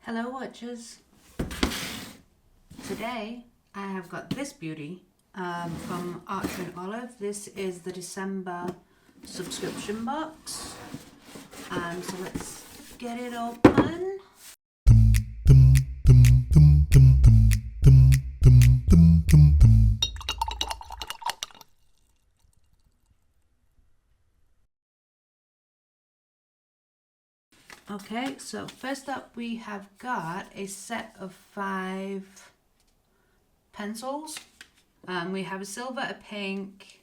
Hello Watchers. Today I have got this beauty from Archer and Olive. This is the December subscription box. So let's get it open. Okay, so first up we have got a set of 5 pencils. We have a silver, a pink,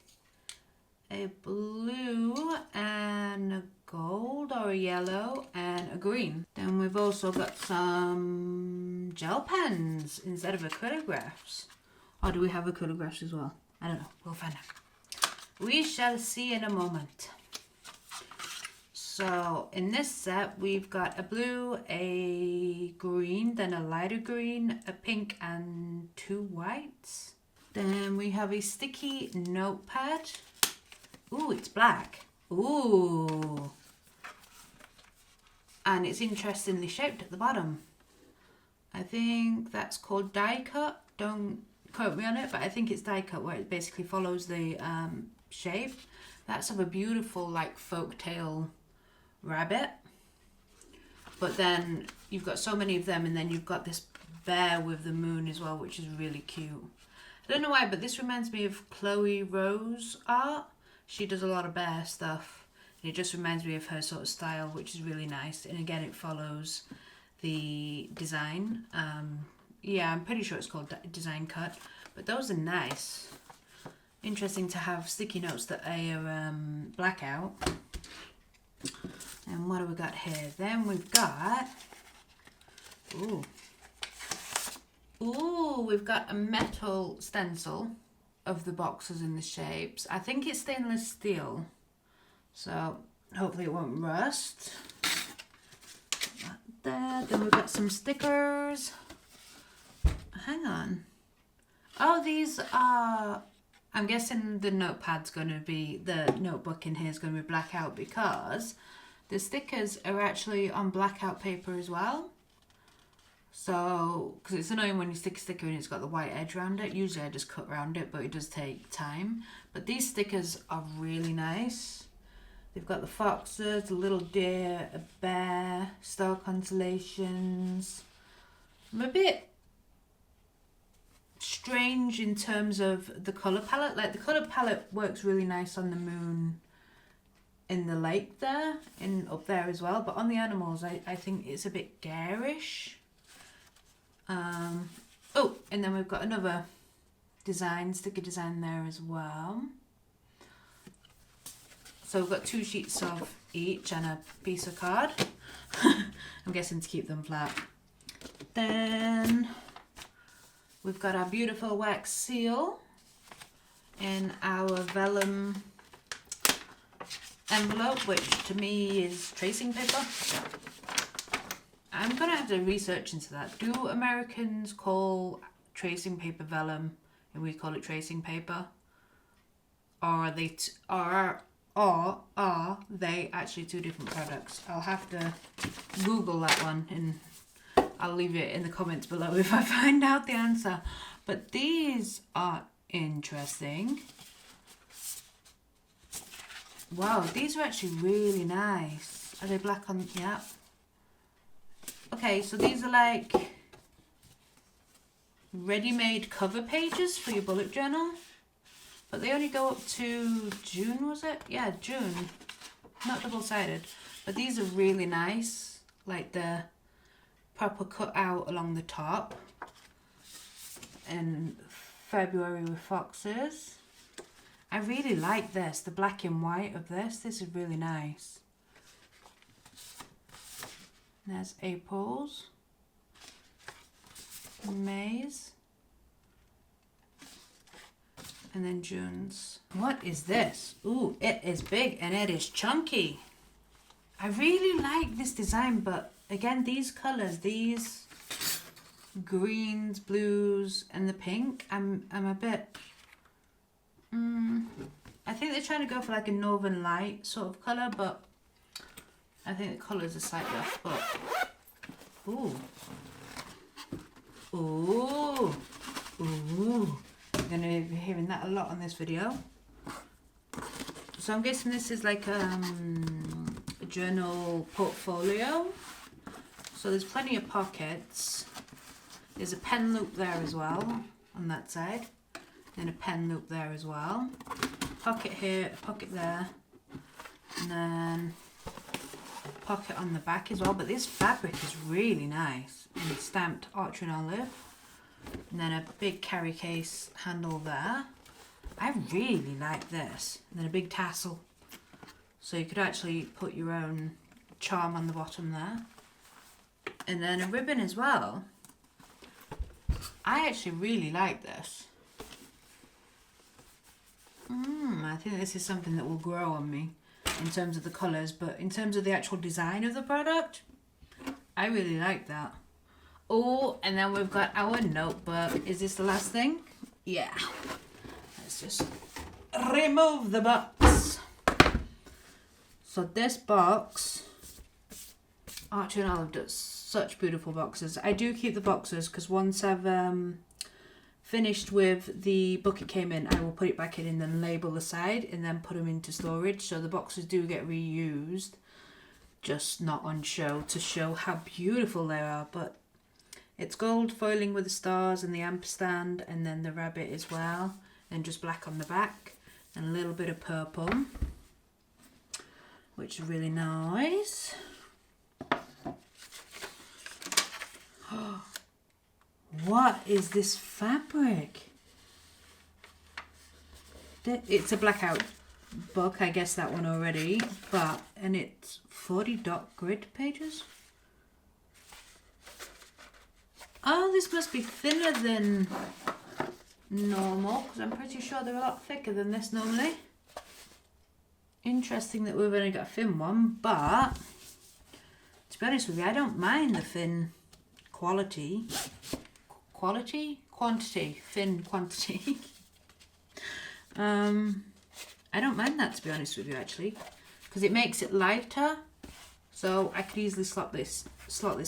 a blue, and a gold or a yellow, and a green. Then we've also got some gel pens instead of acrylographs. Or do we have acrylographs as well? I don't know, we'll find out. We shall see in a moment. So in this set, we've got a blue, a green, then a lighter green, a pink, and 2 whites. Then we have a sticky notepad. Ooh, it's black. Ooh. And it's interestingly shaped at the bottom. I think that's called die cut. Don't quote me on it, but I think it's die cut where it basically follows the shape. That's of a beautiful like folktale rabbit, but then you've got so many of them, and then you've got this bear with the moon as well, which is really cute. I don't know why, but this reminds me of Chloe Rose art. She does a lot of bear stuff, and it just reminds me of her sort of style, which is really nice. And again, it follows the design. Yeah, I'm pretty sure it's called design cut, but those are nice. Interesting to have sticky notes that are blackout. And what do we got here? Then we've got, we've got a metal stencil of the boxes and the shapes. I think it's stainless steel, so hopefully it won't rust. Got that. Then we've got some stickers. Hang on. Oh, these are, I'm guessing the notepad's going to be, the notebook in here is going to be blackout because the stickers are actually on blackout paper as well. So, because it's annoying when you stick a sticker and it's got the white edge around it. Usually I just cut around it, but it does take time. But these stickers are really nice. They've got the foxes, a little deer, a bear, star constellations. I'm a bit strange in terms of the colour palette. Like the colour palette works really nice on the moon in the lake there, and up there as well, but on the animals I think it's a bit garish. Oh, and then we've got another design, sticker design there as well. So we've got 2 sheets of each and a piece of card. I'm guessing to keep them flat. Then we've got our beautiful wax seal in our vellum envelope, which to me is tracing paper. I'm gonna have to research into that. Do Americans call tracing paper vellum and we call it tracing paper, or are they actually 2 different products? I'll have to Google that one, and I'll leave it in the comments below if I find out the answer. But these are interesting. Wow, these are actually really nice. Are they black on? Yeah. Okay, so these are like ready-made cover pages for your bullet journal. But they only go up to June, was it? Yeah, June. Not double-sided. But these are really nice. Like the proper cut out along the top. And February with foxes. I really like this, the black and white of this. This is really nice. There's April's, May's, and then June's. What is this? Ooh, it is big and it is chunky. I really like this design, but again, these colors, these greens, blues, and the pink, I'm a bit... I think they're trying to go for like a northern light sort of colour, but I think the colours are slightly off. But Ooh. Ooh. Ooh. You're going to be hearing that a lot on this video. So I'm guessing this is like a journal portfolio. So there's plenty of pockets. There's a pen loop there as well on that side. And a pen loop there as well. Pocket here, a pocket there. And then a pocket on the back as well. But this fabric is really nice. And it's stamped Archer and Olive. And then a big carry case handle there. I really like this. And then a big tassel. So you could actually put your own charm on the bottom there. And then a ribbon as well. I actually really like this. I think this is something that will grow on me in terms of the colours, but in terms of the actual design of the product, I really like that. Oh, and then we've got our notebook. Is this the last thing? Yeah. Let's just remove the box. So this box, Archer and Olive does such beautiful boxes. I do keep the boxes because once I've finished with the book it came in, I will put it back in and then label the side and then put them into storage. So the boxes do get reused, just not on show to show how beautiful they are. But it's gold foiling with the stars and the ampersand and then the rabbit as well, and just black on the back and a little bit of purple, which is really nice. What is this fabric? It's a blackout book, I guess that one already, and it's 40 dot grid pages. Oh, this must be thinner than normal, because I'm pretty sure they're a lot thicker than this normally. Interesting that we've only got a thin one, but to be honest with you, I don't mind the thin quality. Thin quantity. I don't mind that, to be honest with you, actually, because it makes it lighter, so I could easily slot this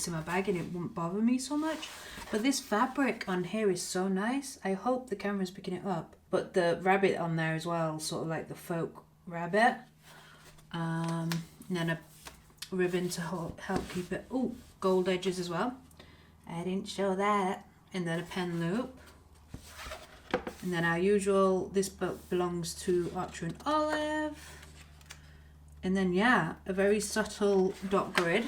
in my bag and it wouldn't bother me so much. But this fabric on here is so nice. I hope the camera's picking it up. But the rabbit on there as well, sort of like the folk rabbit, and then a ribbon to help keep it. Oh, gold edges as well. I didn't show that. And then a pen loop. And then our usual, this book belongs to Archer and Olive. And then, yeah, a very subtle dot grid,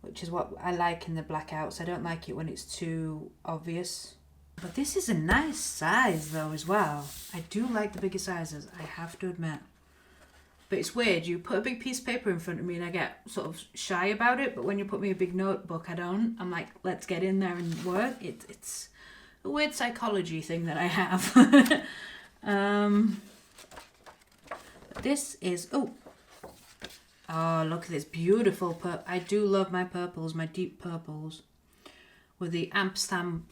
which is what I like in the blackouts. I don't like it when it's too obvious. But this is a nice size though as well. I do like the bigger sizes, I have to admit. But it's weird, you put a big piece of paper in front of me and I get sort of shy about it, but when you put me a big notebook, I don't. I'm like, let's get in there and work. It's a weird psychology thing that I have. This is, oh, look at this beautiful purple. I do love my purples, my deep purples, with the ampersand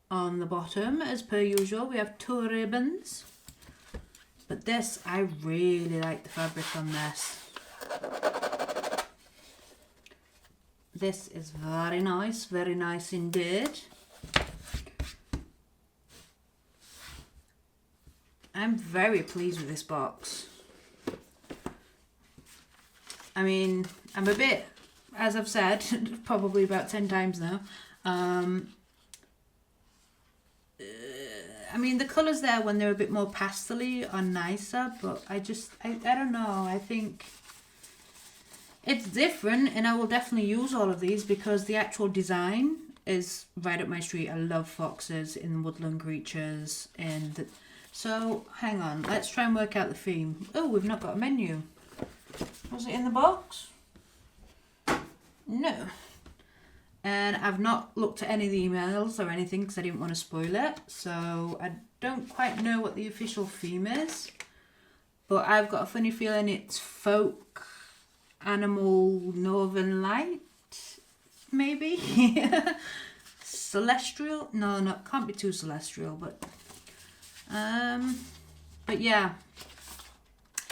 on the bottom. As per usual, we have 2 ribbons. But this, I really like the fabric on this. This is very nice indeed. I'm very pleased with this box. I mean, I'm a bit, as I've said, probably about 10 times now. I mean, the colours there when they're a bit more pastel-y are nicer, but I don't know. I think it's different, and I will definitely use all of these because the actual design is right up my street. I love foxes and woodland creatures. So, hang on. Let's try and work out the theme. Oh, we've not got a menu. Was it in the box? No. And I've not looked at any of the emails or anything because I didn't want to spoil it. So I don't quite know what the official theme is. But I've got a funny feeling it's folk, animal, northern light, maybe? Celestial? No, can't be too celestial, but yeah.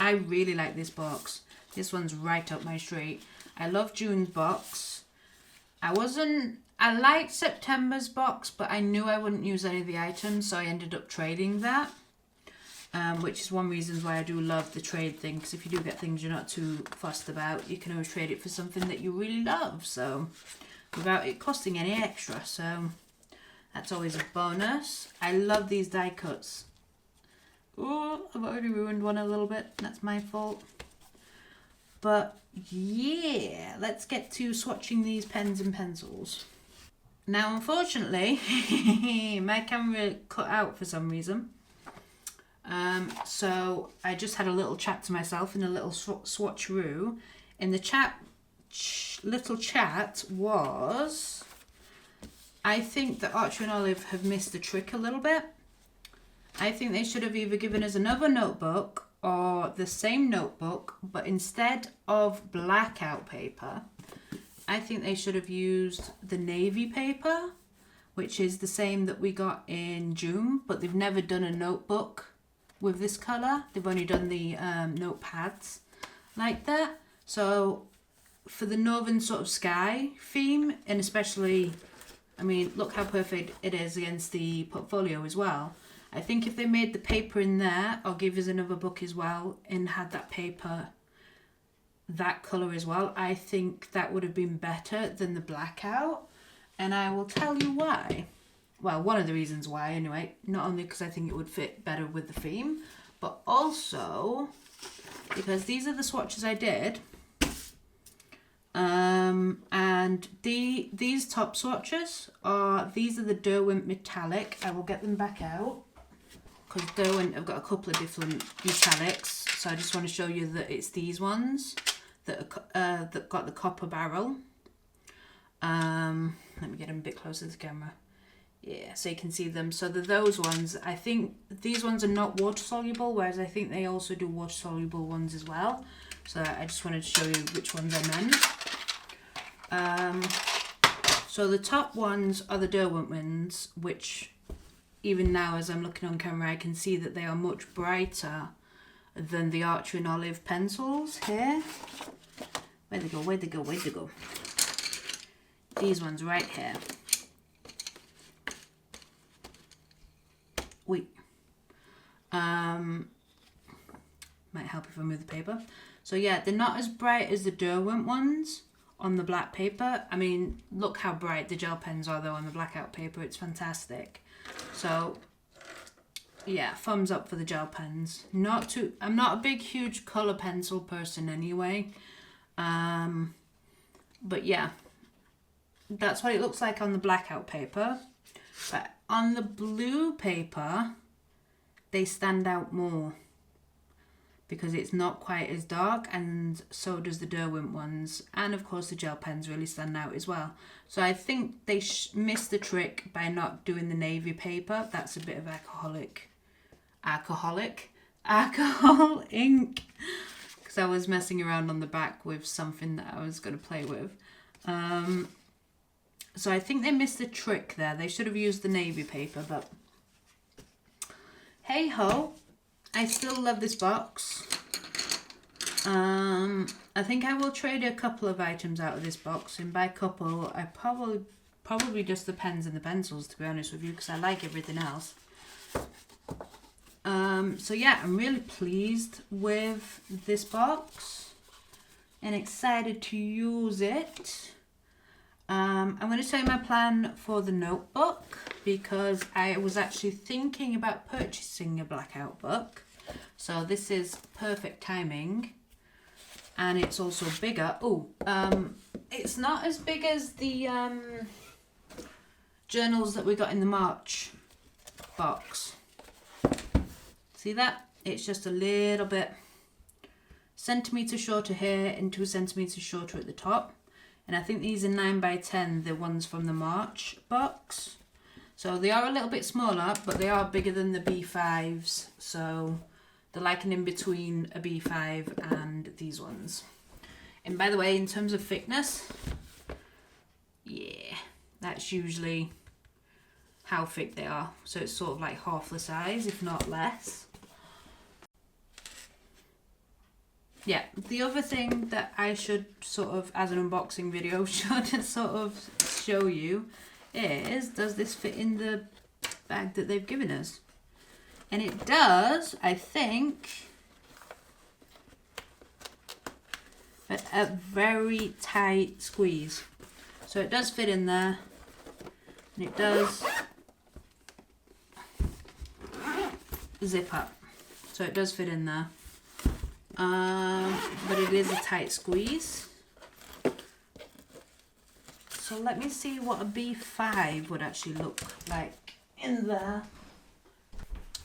I really like this box. This one's right up my street. I love June's box. I liked September's box, but I knew I wouldn't use any of the items, so I ended up trading that. Which is one reason why I do love the trade thing, because if you do get things you're not too fussed about, you can always trade it for something that you really love, so without it costing any extra, so that's always a bonus. I love these die cuts. Oh, I've already ruined one a little bit, that's my fault. But yeah, let's get to swatching these pens and pencils. Now unfortunately, my camera cut out for some reason. So I just had a little chat to myself in a little swatcheroo. In the little chat was, I think that Archer and Olive have missed the trick a little bit. I think they should have either given us another notebook or the same notebook, but instead of blackout paper, I think they should have used the navy paper, which is the same that we got in June, but they've never done a notebook with this colour. They've only done the notepads like that. So for the northern sort of sky theme, and especially, I mean, look how perfect it is against the portfolio as well. I think if they made the paper in there, or gave us another book as well, and had that paper, that colour as well, I think that would have been better than the blackout. And I will tell you why. Well, one of the reasons why anyway, not only because I think it would fit better with the theme, but also because these are the swatches I did. And these top swatches these are the Derwent Metallic. I will get them back out because Derwent have got a couple of different metallics. So I just want to show you that it's these ones that got the copper barrel. Let me get them a bit closer to the camera. Yeah, so you can see them. So those ones. I think these ones are not water soluble, whereas I think they also do water soluble ones as well. So I just wanted to show you which ones I meant. So the top ones are the Derwent ones, which even now as I'm looking on camera, I can see that they are much brighter than the Archer and Olive pencils here. Where'd they go? Where'd they go? Where'd they go? These ones right here. Wait. Might help if I move the paper. So yeah, they're not as bright as the Derwent ones on the black paper. I mean, look how bright the gel pens are though on the blackout paper. It's fantastic. So yeah, thumbs up for the gel pens. I'm not a big, huge colour pencil person anyway. But yeah, that's what it looks like on the blackout paper. But on the blue paper, they stand out more because it's not quite as dark, and so does the Derwent ones. And of course the gel pens really stand out as well. So I think they missed the trick by not doing the navy paper. That's a bit of alcohol ink. Because I was messing around on the back with something that I was going to play with. So I think they missed the trick there. They should have used the navy paper, but hey ho, I still love this box. I think I will trade a couple of items out of this box, and by couple, I probably just the pens and the pencils, to be honest with you, because I like everything else. So yeah, I'm really pleased with this box and excited to use it. I'm going to tell you my plan for the notebook, because I was actually thinking about purchasing a blackout book. So this is perfect timing, and it's also bigger. It's not as big as the journals that we got in the March box. See that? It's just a little bit centimetre shorter here and 2 centimetres shorter at the top. And I think these are 9x10, the ones from the March box. So they are a little bit smaller, but they are bigger than the B5s. So they're like an in-between a B5 and these ones. And by the way, in terms of thickness, yeah, that's usually how thick they are. So it's sort of like half the size, if not less. yeah, the other thing that I should sort of, as an unboxing video, should sort of show you is, does this fit in the bag that they've given us? And it does, I think, but a very tight squeeze. So it does fit in there, and it does zip up. So it does fit in there. But it is a tight squeeze. So let me see what a B5 would actually look like in there.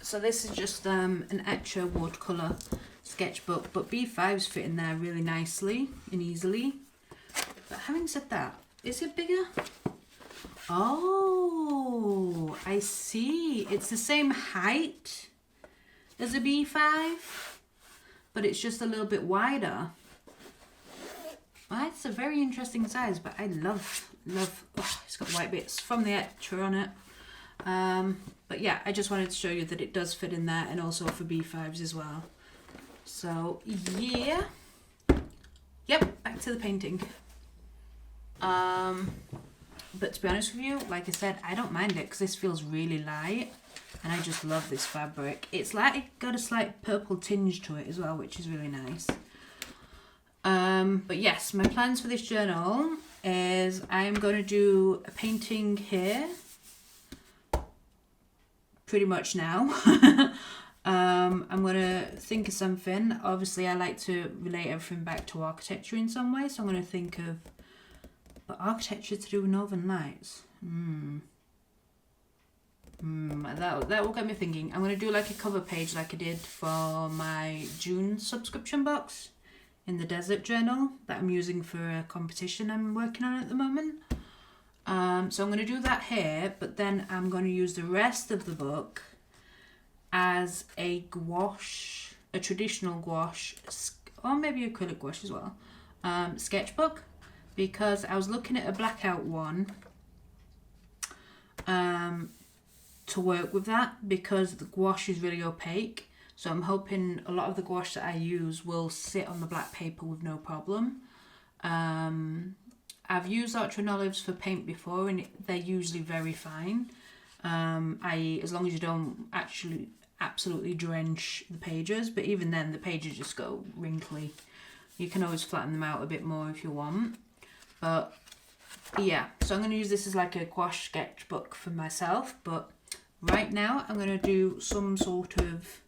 So this is just an extra watercolour sketchbook, but B5s fit in there really nicely and easily. But having said that, is it bigger? Oh, I see. It's the same height as a B5, but it's just a little bit wider. Well, it's a very interesting size, but I love, oh, it's got white bits from the etcher on it. But yeah, I just wanted to show you that it does fit in there, and also for B5s as well. So yeah, yep, back to the painting. But to be honest with you, like I said, I don't mind it because this feels really light, and I just love this fabric. It's like got a slight purple tinge to it as well, which is really nice. But yes, my plans for this journal is I'm going to do a painting here pretty much now. I'm going to think of something. Obviously, I like to relate everything back to architecture in some way, so I'm going to think of architecture to do with Northern Lights. That will get me thinking. I'm going to do like a cover page like I did for my June subscription box in the desert journal that I'm using for a competition I'm working on at the moment. So I'm going to do that here, but then I'm going to use the rest of the book as a gouache, a traditional gouache, or maybe acrylic gouache as well, sketchbook, because I was looking at a blackout one to work with that, because the gouache is really opaque. So I'm hoping a lot of the gouache that I use will sit on the black paper with no problem. I've used Archer Olives for paint before, and they're usually very fine. As long as you don't actually absolutely drench the pages, but even then the pages just go wrinkly. You can always flatten them out a bit more if you want. But yeah, so I'm going to use this as like a gouache sketchbook for myself, but right now I'm going to do some sort of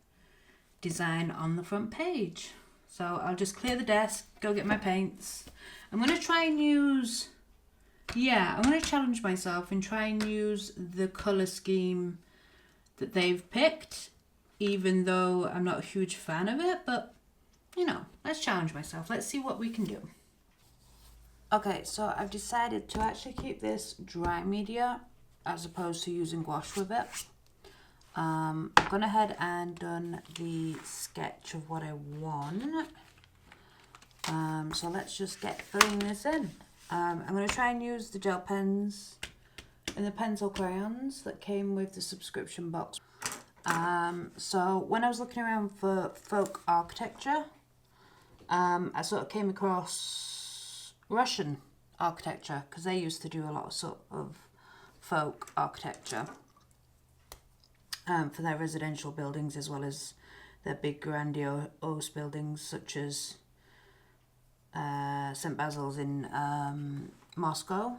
design on the front page. So I'll just clear the desk, go get my paints. I'm going to try and use, I'm going to challenge myself and try and use the colour scheme that they've picked, even though I'm not a huge fan of it, but you know, let's challenge myself. Let's see what we can do. Okay, so I've decided to actually keep this dry media as opposed to using gouache with it. I've gone ahead and done the sketch of what I want. So let's just get filling this in. I'm going to try and use the gel pens and the pencil crayons that came with the subscription box. So when I was looking around for folk architecture, I sort of came across Russian architecture, because they used to do a lot of sort of folk architecture. For their residential buildings as well as their big grandiose buildings such as St. Basil's in Moscow.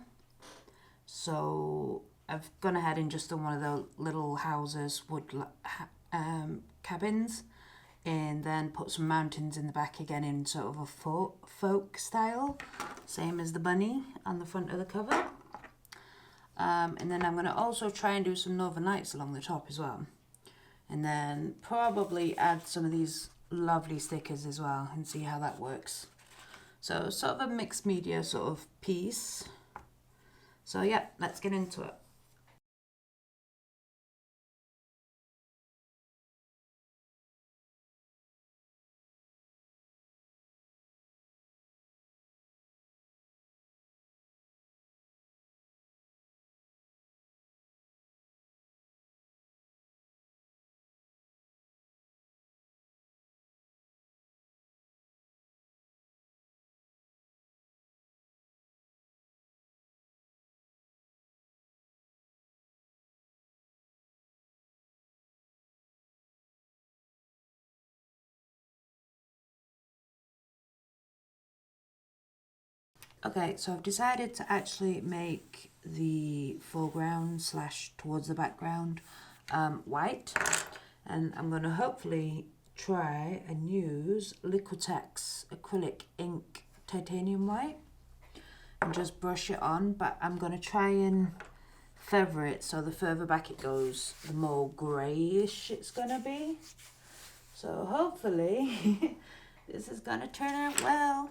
So I've gone ahead and just done one of the little houses, wood cabins, and then put some mountains in the back again in sort of a folk style, same as the bunny on the front of the cover. And then I'm going to also try and do some Northern Lights along the top as well. And then probably add some of these lovely stickers as well and see how that works. So sort of a mixed media sort of piece. So yeah, let's get into it. Okay, so I've decided to actually make the foreground slash towards the background white, and I'm going to hopefully try and use Liquitex acrylic ink titanium white and just brush it on, but I'm going to try and feather it so the further back it goes, the more greyish it's going to be. So hopefully this is going to turn out well.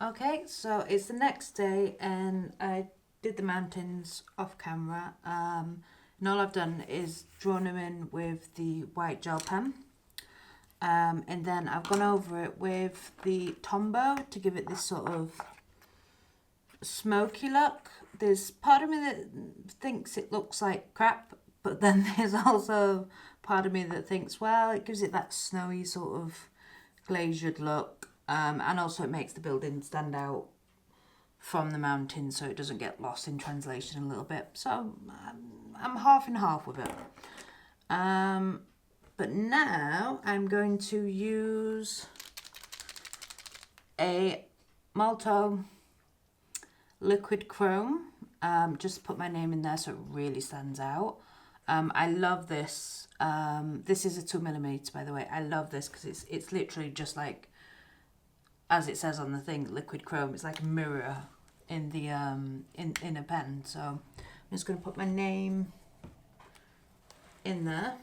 Okay, so it's the next day and I did the mountains off camera. And all I've done is drawn them in with the white gel pen. And then I've gone over it with the Tombow to give it this sort of smoky look. There's part of me that thinks it looks like crap, but then there's also part of me that thinks, well, it gives it that snowy sort of glazed look. And also it makes the building stand out from the mountain so it doesn't get lost in translation a little bit. So I'm half and half with it. But now I'm going to use a Malto liquid chrome. Just put my name in there so it really stands out. I love this. This is a 2mm, by the way. I love this because it's literally just like, as it says on the thing, liquid chrome. It's like a mirror in the in a pen. So I'm just going to put my name in there.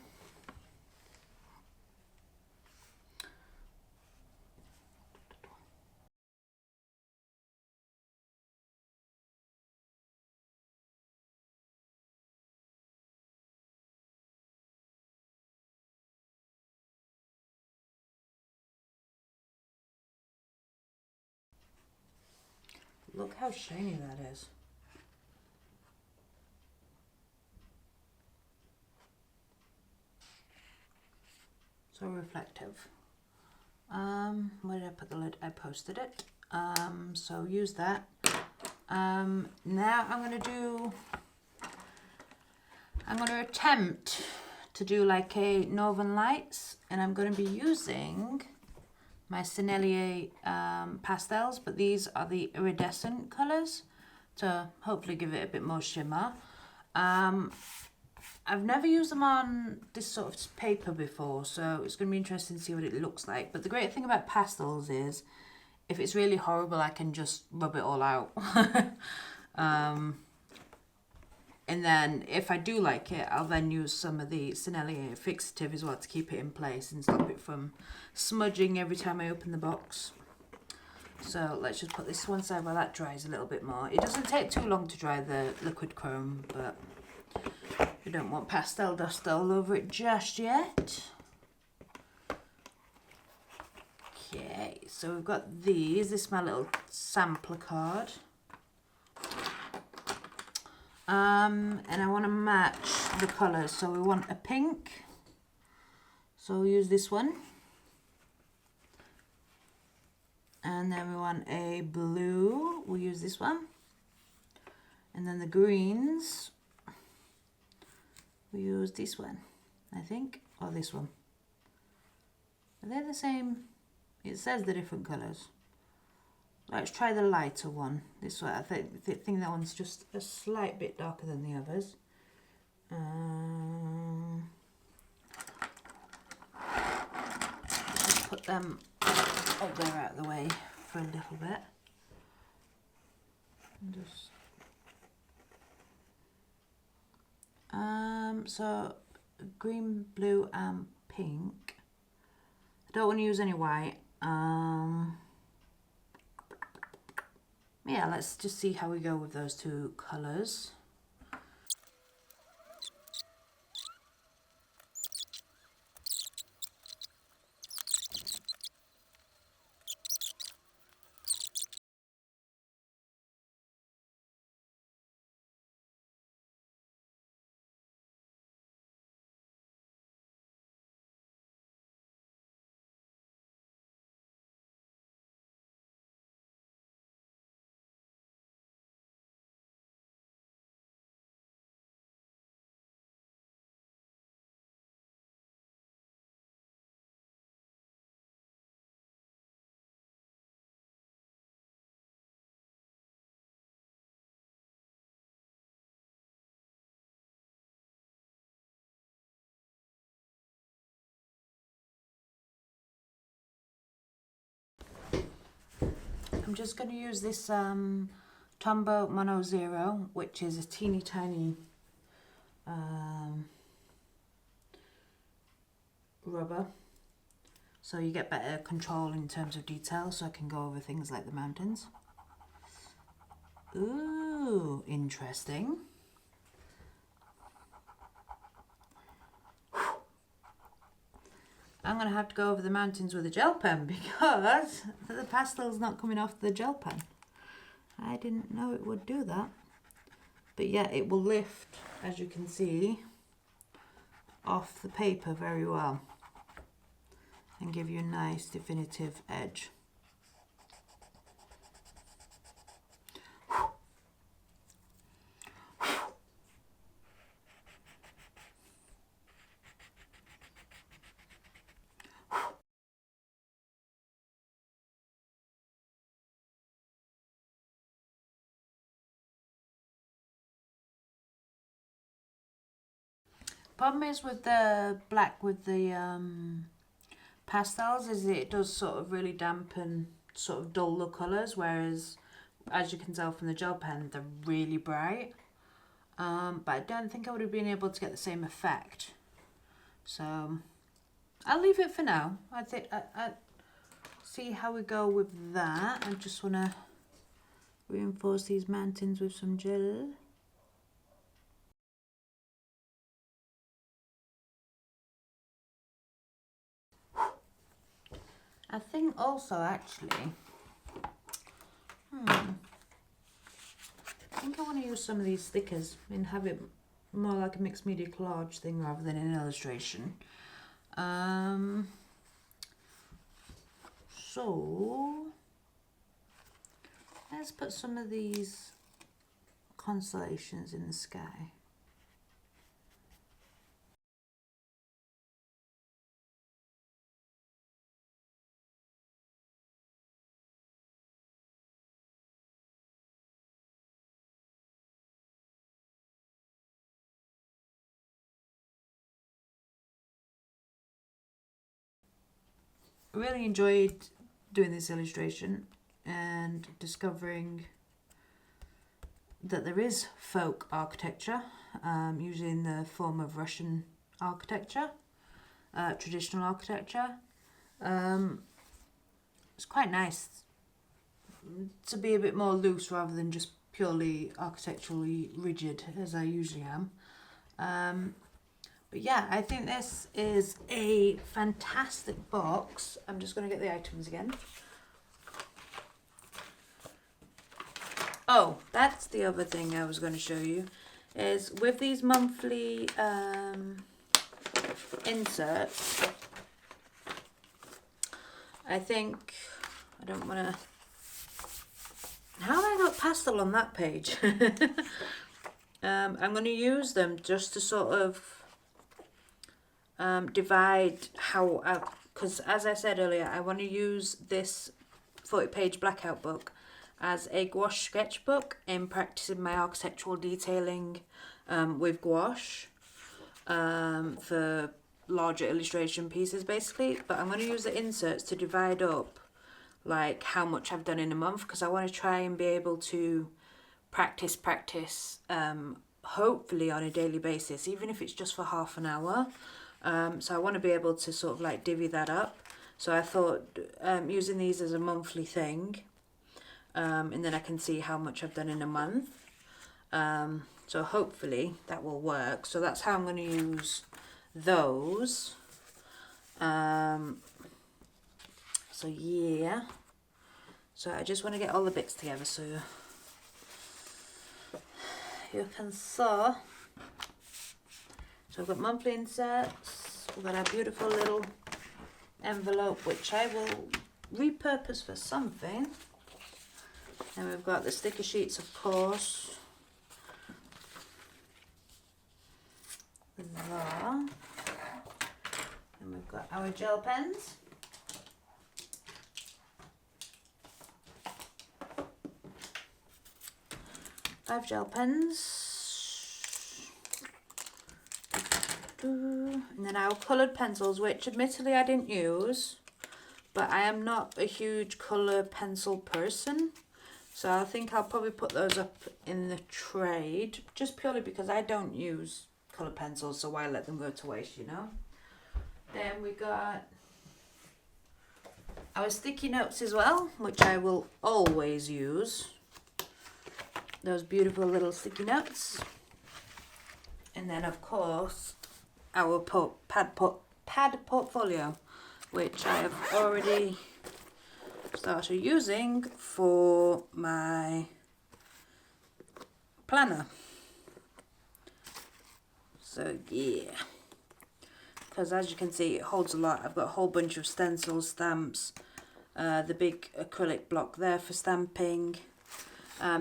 Look how shiny that is. So reflective. Where did I put the lid? I posted it. So use that. Now I'm gonna attempt to do like a Northern Lights, and I'm gonna be using my Sennelier pastels, but these are the iridescent colours to hopefully give it a bit more shimmer. I've never used them on this sort of paper before, so it's going to be interesting to see what it looks like. But the great thing about pastels is, if it's really horrible, I can just rub it all out. And then if I do like it, I'll then use some of the Sennelier fixative as well to keep it in place and stop it from smudging every time I open the box. So let's just put this one side while that dries a little bit more. It doesn't take too long to dry the liquid chrome, but we don't want pastel dust all over it just yet. Okay, so we've got these. This is my little sampler card. And I want to match the colours. So we want a pink. So we'll use this one. And then we want a blue. We'll use this one. And then the greens. We use this one, I think, or this one. Are they the same? It says the different colours. Let's try the lighter one. This one, I think that one's just a slight bit darker than the others. Just put them up there out of the way for a little bit. And just so green, blue, and pink. I don't want to use any white. Yeah, let's just see how we go with those two colours. I'm just going to use this Tombow Mono Zero, which is a teeny tiny rubber, so you get better control in terms of detail, so I can go over things like the mountains. Ooh, interesting. I'm going to have to go over the mountains with a gel pen because the pastel's not coming off the gel pen. I didn't know it would do that. But yeah, it will lift, as you can see, off the paper very well and give you a nice definitive edge. Problem is with the black with the pastels is it does sort of really dampen, sort of dull the colours, whereas as you can tell from the gel pen they're really bright. But I don't think I would have been able to get the same effect, so I'll leave it for now. I think I see how we go with that. I just want to reinforce these mountains with some gel. I think also actually, I think I want to use some of these stickers and have it more like a mixed media collage thing rather than an illustration. So let's put some of these constellations in the sky. I really enjoyed doing this illustration and discovering that there is folk architecture, usually in the form of Russian architecture, traditional architecture. It's quite nice to be a bit more loose rather than just purely architecturally rigid as I usually am. But yeah, I think this is a fantastic box. I'm just going to get the items again. Oh, that's the other thing I was going to show you, is with these monthly inserts, I think, I don't want to, how have I got pastel on that page? I'm going to use them just to sort of divide how, because as I said earlier, I want to use this 40-page blackout book as a gouache sketchbook in practicing my architectural detailing with gouache for larger illustration pieces basically. But I'm going to use the inserts to divide up like how much I've done in a month, because I want to try and be able to practice hopefully on a daily basis, even if it's just for half an hour. So I want to be able to sort of like divvy that up. So I thought using these as a monthly thing, and then I can see how much I've done in a month. So hopefully that will work. So that's how I'm going to use those. So yeah. So I just want to get all the bits together so you can saw. So I've got monthly inserts, we've got our beautiful little envelope which I will repurpose for something, and we've got the sticker sheets of course there, and we've got our gel pens. Five gel pens, and then our coloured pencils, which admittedly I didn't use, but I am not a huge colour pencil person, so I think I'll probably put those up in the trade, just purely because I don't use colour pencils, so why let them go to waste, you know. Then we got our sticky notes as well, which I will always use. Those beautiful little sticky notes. And then of course our pad portfolio, which I have already started using for my planner. So yeah, because as you can see it holds a lot. I've got a whole bunch of stencils, stamps, the big acrylic block there for stamping.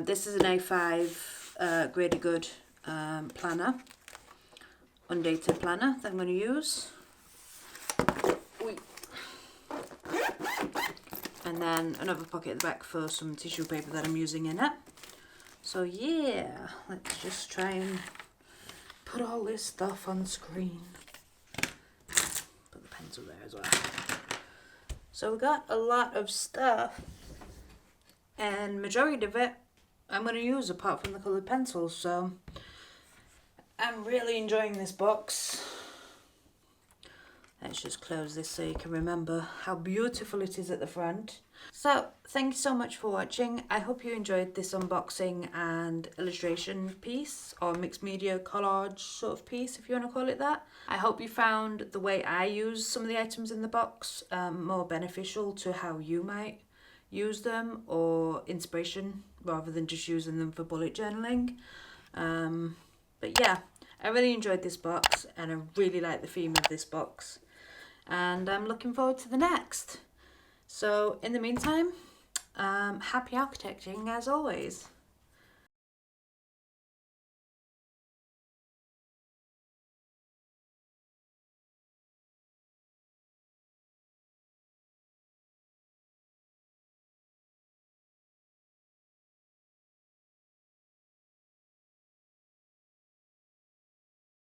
This is an A5 graded good planner, undated planner that I'm going to use. And then another pocket at the back for some tissue paper that I'm using in it. So yeah, let's just try and put all this stuff on screen. Put the pencil there as well. So we got a lot of stuff, and majority of it I'm going to use apart from the coloured pencils, so I'm really enjoying this box. Let's just close this so you can remember how beautiful it is at the front. So thank you so much for watching. I hope you enjoyed this unboxing and illustration piece, or mixed media collage sort of piece, if you want to call it that. I hope you found the way I use some of the items in the box more beneficial to how you might use them, or inspiration rather than just using them for bullet journaling. But yeah, I really enjoyed this box and I really like the theme of this box, and I'm looking forward to the next. So in the meantime, happy architecting as always.